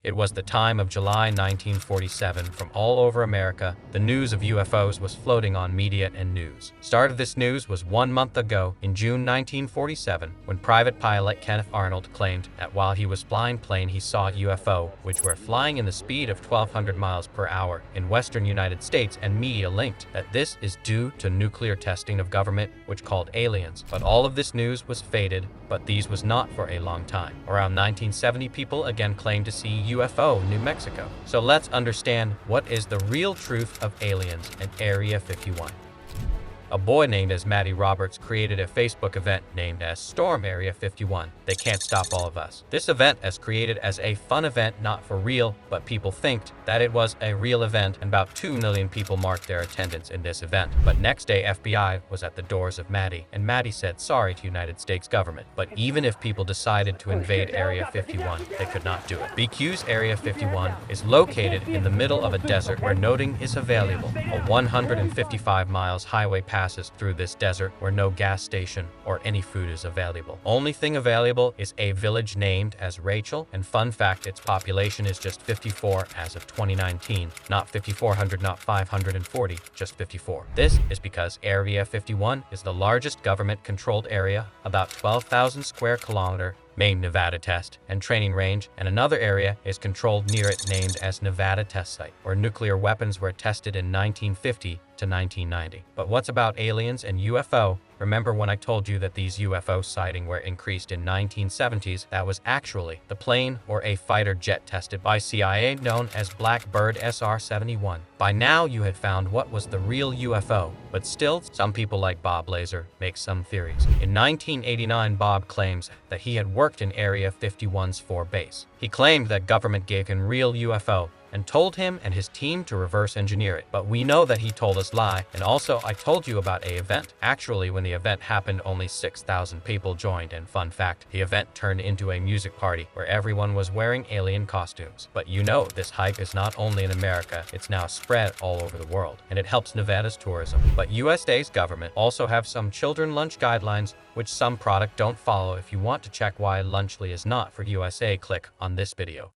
It was the time of July 1947. From all over America, the news of UFOs was floating on media and news. Start of this news was 1 month ago, in June 1947, when private pilot Kenneth Arnold claimed that while he was flying plane he saw a UFO, which were flying in the speed of 1,200 miles per hour in western United States, and media linked that this is due to nuclear testing of government, which called aliens. But all of this news was faded, but these was not for a long time. Around 1970, people again claimed to see UFO in New Mexico. So let's understand what is the real truth of aliens and Area 51. A boy named as Matty Roberts created a Facebook event named as Storm Area 51. They can't stop all of us. This event is created as a fun event, not for real, but people think that it was a real event, and about 2 million people marked their attendance in this event. But next day, FBI was at the doors of Matty, and Matty said sorry to United States government. But even if people decided to invade Area 51, they could not do it. BQ's Area 51 is located in the middle of a desert where nothing is available. A 155 miles highway passes through this desert where no gas station or any food is available. Only thing available is a village named as Rachel, and fun fact, its population is just 54 as of 2019. Not 5,400, not 540, just 54. This is because Area 51 is the largest government-controlled area, about 12,000 square kilometer, main Nevada test and training range, and another area is controlled near it named as Nevada Test Site, where nuclear weapons were tested in 1950 to 1990. But what's about aliens and UFO? Remember when I told you that these UFO sightings were increased in 1970s? That was actually the plane or a fighter jet tested by CIA known as Blackbird SR-71. By now you had found what was the real UFO, but still some people like Bob Lazar make some theories. In 1989, Bob claims that he had worked in Area 51's 4 base. He claimed that government gave him real UFO and told him and his team to reverse engineer it. But we know that he told us lie. And also, I told you about a event. Actually, when the event happened, only 6,000 people joined, and fun fact, the event turned into a music party where everyone was wearing alien costumes. But you know, this hype is not only in America, it's now spread all over the world, and it helps Nevada's tourism. But USA's government also have some children lunch guidelines, which some product don't follow. If you want to check why Lunchly is not for USA, click on this video.